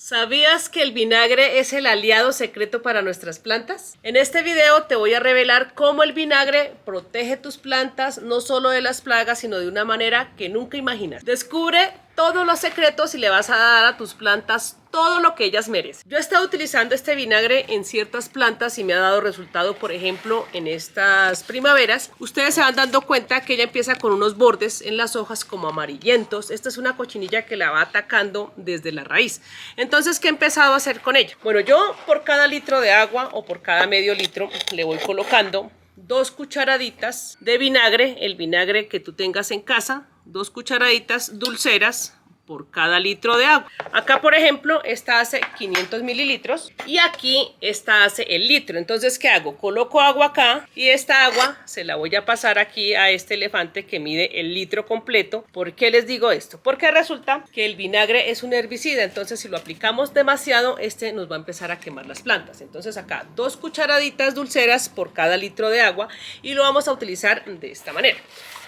¿Sabías que el vinagre es el aliado secreto para nuestras plantas? En este video te voy a revelar cómo el vinagre protege tus plantas no solo de las plagas, sino de una manera que nunca imaginas. Descubre todos los secretos y le vas a dar a tus plantas todo lo que ellas merecen. Yo he estado utilizando este vinagre en ciertas plantas y me ha dado resultado, por ejemplo, en estas primaveras. Ustedes se van dando cuenta que ella empieza con unos bordes en las hojas como amarillentos. Esta es una cochinilla que la va atacando desde la raíz. Entonces, ¿qué he empezado a hacer con ella? Bueno, yo por cada litro de agua o por cada medio litro le voy colocando 2 cucharaditas de vinagre, el vinagre que tú tengas en casa, 2 cucharaditas dulceras por cada litro de agua. Acá, por ejemplo, esta hace 500 mililitros y aquí esta hace el litro. Entonces, ¿qué hago? Coloco agua acá y esta agua se la voy a pasar aquí a este elefante que mide el litro completo. ¿Por qué les digo esto? Porque resulta que el vinagre es un herbicida, entonces si lo aplicamos demasiado, este nos va a empezar a quemar las plantas. Entonces acá 2 cucharaditas dulceras por cada litro de agua y lo vamos a utilizar de esta manera.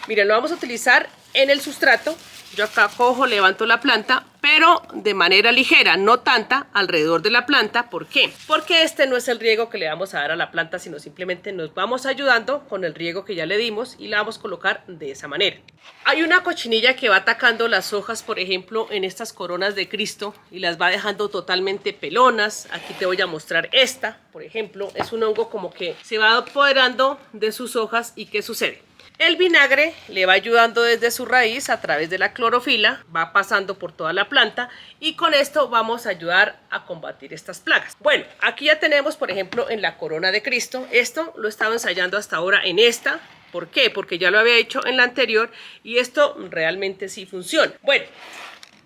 Miren, lo vamos a utilizar en el sustrato. Yo acá cojo, levanto la planta, pero de manera ligera, no tanta alrededor de la planta. ¿Por qué? Porque este no es el riego que le vamos a dar a la planta, sino simplemente nos vamos ayudando con el riego que ya le dimos y la vamos a colocar de esa manera. Hay una cochinilla que va atacando las hojas, por ejemplo, en estas coronas de Cristo y las va dejando totalmente pelonas. Aquí te voy a mostrar esta, por ejemplo, es un hongo como que se va apoderando de sus hojas. ¿Y qué sucede? El vinagre le va ayudando desde su raíz a través de la clorofila, va pasando por toda la planta y con esto vamos a ayudar a combatir estas plagas. Bueno, aquí ya tenemos, por ejemplo, en la corona de Cristo, esto lo he estado ensayando hasta ahora en esta. ¿Por qué? Porque ya lo había hecho en la anterior y esto realmente sí funciona. Bueno,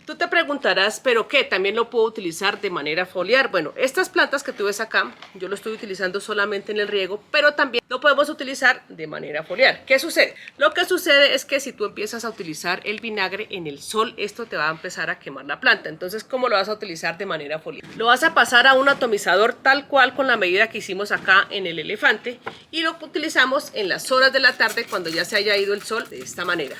tú te preguntarás, ¿pero qué? ¿También lo puedo utilizar de manera foliar? Bueno, estas plantas que tú ves acá, yo lo estoy utilizando solamente en el riego, pero también lo podemos utilizar de manera foliar. ¿Qué sucede? Lo que sucede es que si tú empiezas a utilizar el vinagre en el sol, esto te va a empezar a quemar la planta. Entonces, ¿cómo lo vas a utilizar de manera foliar? Lo vas a pasar a un atomizador tal cual con la medida que hicimos acá en el elefante y lo utilizamos en las horas de la tarde cuando ya se haya ido el sol de esta manera.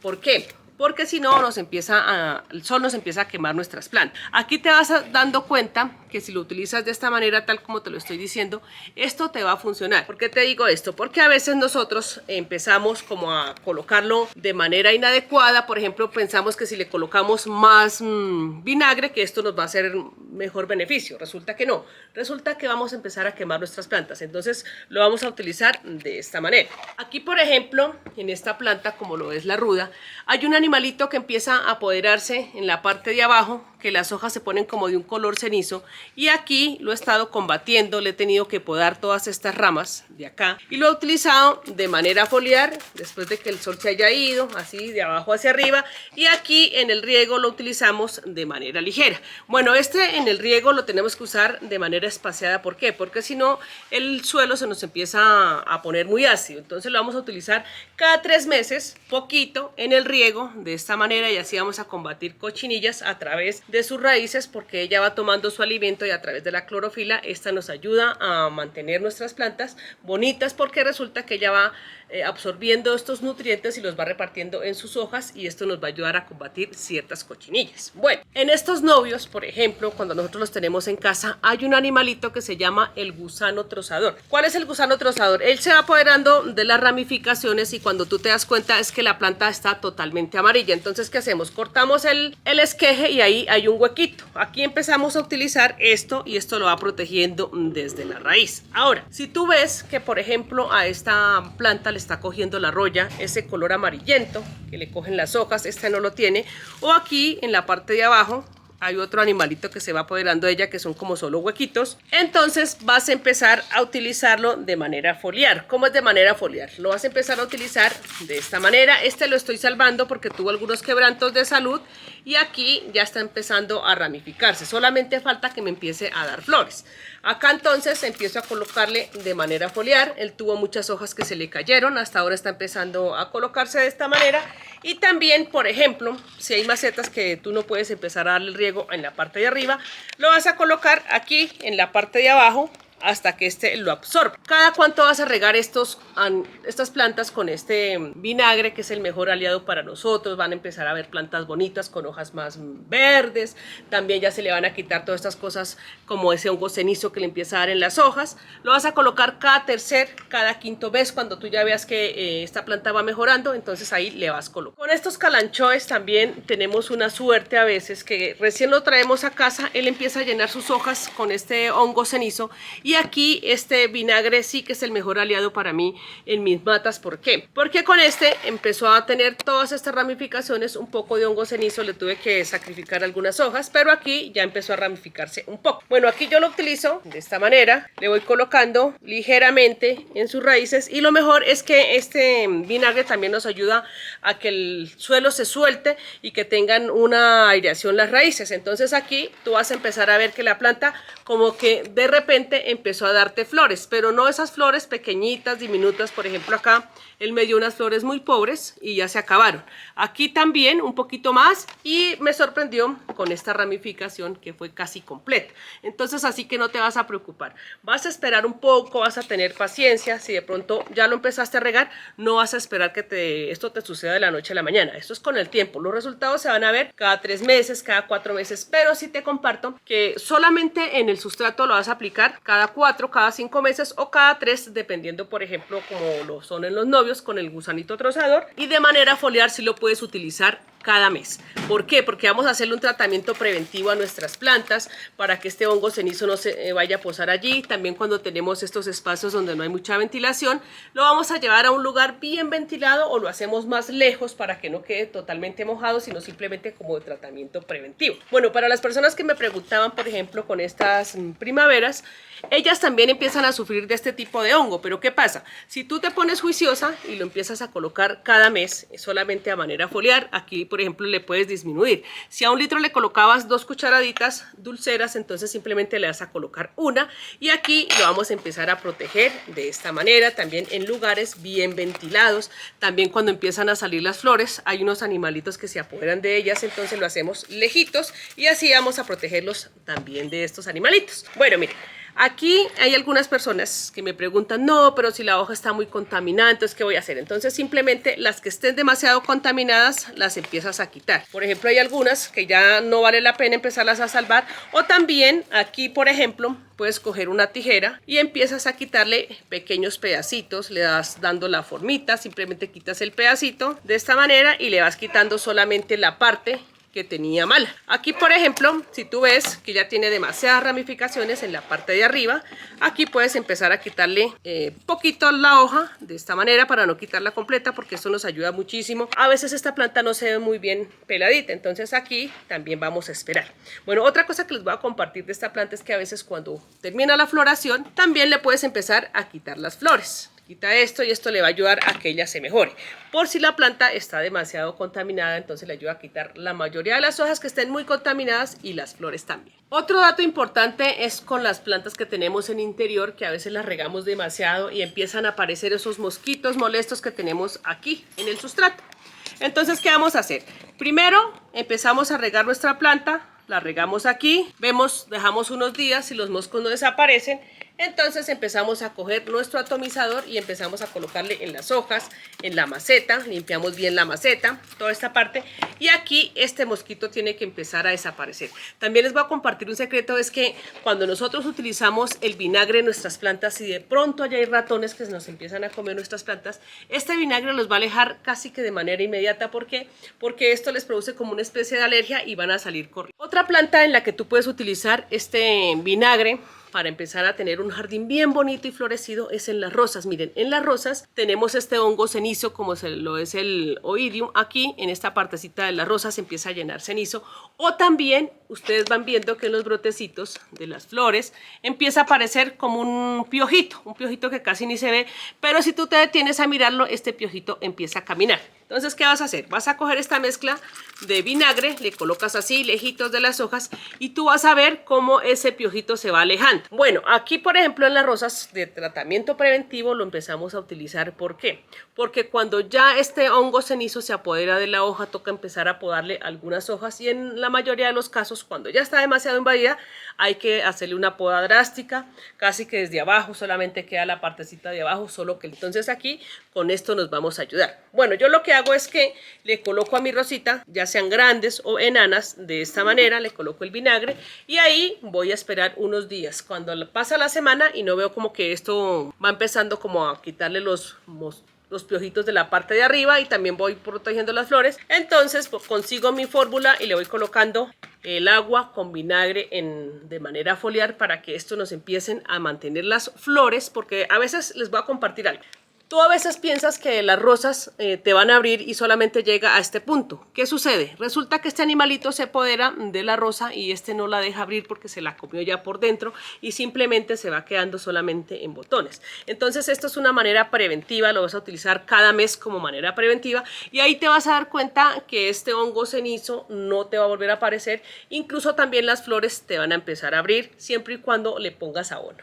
¿Por qué? Porque si no, el sol nos empieza a quemar nuestras plantas. Aquí te vas dando cuenta que si lo utilizas de esta manera, tal como te lo estoy diciendo, esto te va a funcionar. ¿Por qué te digo esto? Porque a veces nosotros empezamos como a colocarlo de manera inadecuada. Por ejemplo, pensamos que si le colocamos más vinagre, que esto nos va a hacer mejor beneficio. Resulta que no. Resulta que vamos a empezar a quemar nuestras plantas. Entonces, lo vamos a utilizar de esta manera. Aquí, por ejemplo, en esta planta, como lo es la ruda, hay un animalito que empieza a apoderarse en la parte de abajo, que las hojas se ponen como de un color cenizo y aquí lo he estado combatiendo, le he tenido que podar todas estas ramas de acá y lo he utilizado de manera foliar después de que el sol se haya ido, así de abajo hacia arriba, y aquí en el riego lo utilizamos de manera ligera. Bueno, en el riego lo tenemos que usar de manera espaciada. ¿Por qué? Porque si no el suelo se nos empieza a poner muy ácido, entonces lo vamos a utilizar cada 3 meses, poquito en el riego de esta manera y así vamos a combatir cochinillas a través de sus raíces porque ella va tomando su alimento y a través de la clorofila esta nos ayuda a mantener nuestras plantas bonitas porque resulta que ella va absorbiendo estos nutrientes y los va repartiendo en sus hojas y esto nos va a ayudar a combatir ciertas cochinillas. Bueno, en estos novios, por ejemplo, cuando nosotros los tenemos en casa, hay un animalito que se llama el gusano trozador. ¿Cuál es el gusano trozador? Él se va apoderando de las ramificaciones y cuando tú te das cuenta es que la planta está totalmente amarilla. Entonces, ¿qué hacemos? Cortamos el esqueje y ahí hay un huequito. Aquí empezamos a utilizar esto y esto lo va protegiendo desde la raíz. Ahora, si tú ves que, por ejemplo, a esta planta le está cogiendo la roya, ese color amarillento que le cogen las hojas, este no lo tiene, o aquí en la parte de abajo hay otro animalito que se va apoderando de ella que son como solo huequitos, entonces vas a empezar a utilizarlo de manera foliar. ¿Cómo es de manera foliar? Lo vas a empezar a utilizar de esta manera. Este lo estoy salvando porque tuvo algunos quebrantos de salud y aquí ya está empezando a ramificarse, solamente falta que me empiece a dar flores. Acá entonces empiezo a colocarle de manera foliar. Él tuvo muchas hojas que se le cayeron, hasta ahora está empezando a colocarse de esta manera. Y también, por ejemplo, si hay macetas que tú no puedes empezar a darle el riego en la parte de arriba, lo vas a colocar aquí en la parte de abajo hasta que este lo absorba. ¿Cada cuánto vas a regar estas plantas con este vinagre, que es el mejor aliado para nosotros? Van a empezar a ver plantas bonitas con hojas más verdes. También ya se le van a quitar todas estas cosas como ese hongo cenizo que le empieza a dar en las hojas. Lo vas a colocar cada tercer, cada quinto mes, cuando tú ya veas que esta planta va mejorando, entonces ahí le vas colocando. Con estos calanchoes también tenemos una suerte a veces que recién lo traemos a casa, él empieza a llenar sus hojas con este hongo cenizo, y aquí este vinagre sí que es el mejor aliado para mí en mis matas. ¿Por qué? Porque con este empezó a tener todas estas ramificaciones, un poco de hongo cenizo, le tuve que sacrificar algunas hojas, pero aquí ya empezó a ramificarse un poco. Bueno, aquí yo lo utilizo de esta manera, le voy colocando ligeramente en sus raíces, y lo mejor es que este vinagre también nos ayuda a que el suelo se suelte y que tengan una aireación las raíces. Entonces aquí tú vas a empezar a ver que la planta como que de repente empezó a darte flores, pero no esas flores pequeñitas, diminutas. Por ejemplo, acá él me dio unas flores muy pobres y ya se acabaron. Aquí también un poquito más, y me sorprendió con esta ramificación que fue casi completa. Entonces así que no te vas a preocupar, vas a esperar un poco, vas a tener paciencia. Si de pronto ya lo empezaste a regar, no vas a esperar que esto te suceda de la noche a la mañana. Esto es con el tiempo, los resultados se van a ver cada 3 meses, cada 4 meses, pero sí te comparto que solamente en el sustrato lo vas a aplicar cada 4, cada 5 meses o cada 3, dependiendo, por ejemplo, como lo son en los novios con el gusanito trozador, y de manera foliar sí lo puedes utilizar cada mes. ¿Por qué? Porque vamos a hacerle un tratamiento preventivo a nuestras plantas para que este hongo cenizo no se vaya a posar allí. También cuando tenemos estos espacios donde no hay mucha ventilación, lo vamos a llevar a un lugar bien ventilado, o lo hacemos más lejos para que no quede totalmente mojado, sino simplemente como de tratamiento preventivo. Bueno, para las personas que me preguntaban, por ejemplo, con estas primaveras, ellas también empiezan a sufrir de este tipo de hongo. Pero ¿qué pasa? Si tú te pones juiciosa y lo empiezas a colocar cada mes solamente a manera foliar, aquí por ejemplo le puedes disminuir. Si a 1 litro le colocabas 2 cucharaditas dulceras, entonces simplemente le vas a colocar 1, y aquí lo vamos a empezar a proteger de esta manera, también en lugares bien ventilados. También cuando empiezan a salir las flores hay unos animalitos que se apoderan de ellas, entonces lo hacemos lejitos, y así vamos a protegerlos también de estos animalitos. Bueno, miren, aquí hay algunas personas que me preguntan, no, pero si la hoja está muy contaminada, entonces ¿qué voy a hacer? Entonces simplemente las que estén demasiado contaminadas las empiezas a quitar. Por ejemplo, hay algunas que ya no vale la pena empezarlas a salvar, o también aquí, por ejemplo, puedes coger una tijera y empiezas a quitarle pequeños pedacitos, le das dando la formita, simplemente quitas el pedacito de esta manera y le vas quitando solamente la parte que tenía mala. Aquí por ejemplo, si tú ves que ya tiene demasiadas ramificaciones en la parte de arriba, aquí puedes empezar a quitarle poquito la hoja de esta manera para no quitarla completa, porque esto nos ayuda muchísimo. A veces esta planta no se ve muy bien peladita, entonces aquí también vamos a esperar. Bueno, otra cosa que les voy a compartir de esta planta es que a veces cuando termina la floración también le puedes empezar a quitar las flores. Quita esto y esto le va a ayudar a que ella se mejore. Por si la planta está demasiado contaminada, entonces le ayuda a quitar la mayoría de las hojas que estén muy contaminadas y las flores también. Otro dato importante es con las plantas que tenemos en interior, que a veces las regamos demasiado y empiezan a aparecer esos mosquitos molestos que tenemos aquí en el sustrato. Entonces, ¿qué vamos a hacer? Primero empezamos a regar nuestra planta, la regamos aquí, dejamos unos días, si los moscos no desaparecen, entonces empezamos a coger nuestro atomizador y empezamos a colocarle en las hojas, en la maceta, limpiamos bien la maceta, toda esta parte, y aquí este mosquito tiene que empezar a desaparecer. También les voy a compartir un secreto, es que cuando nosotros utilizamos el vinagre en nuestras plantas y de pronto allá hay ratones que nos empiezan a comer nuestras plantas, este vinagre los va a alejar casi que de manera inmediata. ¿Por qué? Porque esto les produce como una especie de alergia y van a salir corriendo. Otra planta en la que tú puedes utilizar este vinagre para empezar a tener un jardín bien bonito y florecido es en las rosas. Miren, en las rosas tenemos este hongo cenizo, como lo es el oidium. Aquí en esta partecita de las rosas se empieza a llenar cenizo, o también ustedes van viendo que en los brotecitos de las flores empieza a aparecer como un piojito que casi ni se ve, pero si tú te detienes a mirarlo, este piojito empieza a caminar. Entonces, ¿qué vas a hacer? Vas a coger esta mezcla de vinagre, le colocas así lejitos de las hojas y tú vas a ver cómo ese piojito se va alejando. Bueno, aquí por ejemplo en las rosas de tratamiento preventivo lo empezamos a utilizar. ¿Por qué? Porque cuando ya este hongo cenizo se apodera de la hoja, toca empezar a podarle algunas hojas, y en la mayoría de los casos, cuando ya está demasiado invadida, hay que hacerle una poda drástica, casi que desde abajo, solamente queda la partecita de abajo, solo que entonces aquí con esto nos vamos a ayudar. Bueno, yo lo que hago es que le coloco a mi rosita, ya sean grandes o enanas, de esta manera, le coloco el vinagre y ahí voy a esperar unos días. Cuando pasa la semana y no veo como que esto va empezando como a quitarle los piojitos de la parte de arriba y también voy protegiendo las flores, entonces pues, consigo mi fórmula y le voy colocando el agua con vinagre de manera foliar para que esto nos empiecen a mantener las flores, porque a veces les voy a compartir algo. Tú a veces piensas que las rosas te van a abrir y solamente llega a este punto. ¿Qué sucede? Resulta que este animalito se apodera de la rosa y este no la deja abrir porque se la comió ya por dentro y simplemente se va quedando solamente en botones. Entonces esto es una manera preventiva, lo vas a utilizar cada mes como manera preventiva y ahí te vas a dar cuenta que este hongo cenizo no te va a volver a aparecer. Incluso también las flores te van a empezar a abrir siempre y cuando le pongas abono.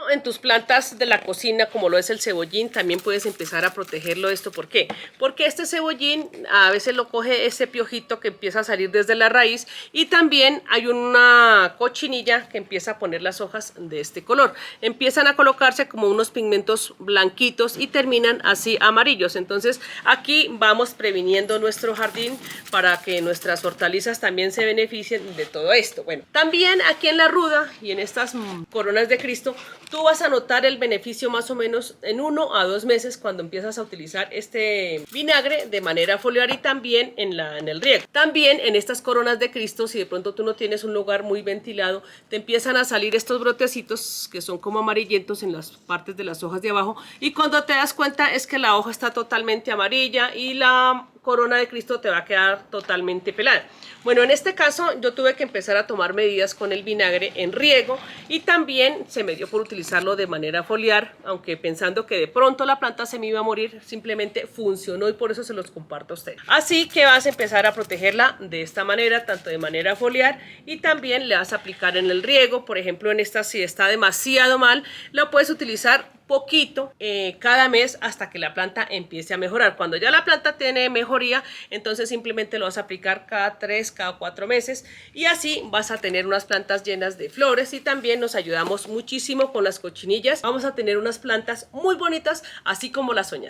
En tus plantas de la cocina, como lo es el cebollín, también puedes empezar a protegerlo de esto. ¿Por qué? Porque este cebollín a veces lo coge ese piojito que empieza a salir desde la raíz y también hay una cochinilla que empieza a poner las hojas de este color. Empiezan a colocarse como unos pigmentos blanquitos y terminan así amarillos. Entonces aquí vamos previniendo nuestro jardín para que nuestras hortalizas también se beneficien de todo esto. Bueno, también aquí en la ruda y en estas coronas de Cristo, tú vas a notar el beneficio más o menos en 1 a 2 meses cuando empiezas a utilizar este vinagre de manera foliar y también en el riego. También en estas coronas de Cristo, si de pronto tú no tienes un lugar muy ventilado, te empiezan a salir estos brotecitos que son como amarillentos en las partes de las hojas de abajo y cuando te das cuenta es que la hoja está totalmente amarilla y la corona de Cristo te va a quedar totalmente pelada. Bueno, en este caso yo tuve que empezar a tomar medidas con el vinagre en riego y también se me dio por utilizarlo de manera foliar, aunque pensando que de pronto la planta se me iba a morir, simplemente funcionó y por eso se los comparto a ustedes. Así que vas a empezar a protegerla de esta manera, tanto de manera foliar y también le vas a aplicar en el riego. Por ejemplo, en esta si está demasiado mal, lo puedes utilizar poquito cada mes hasta que la planta empiece a mejorar. Cuando ya la planta tiene mejoría, entonces simplemente lo vas a aplicar cada 3, cada 4 meses y así vas a tener unas plantas llenas de flores y también nos ayudamos muchísimo con las cochinillas. Vamos a tener unas plantas muy bonitas así como las soñaste.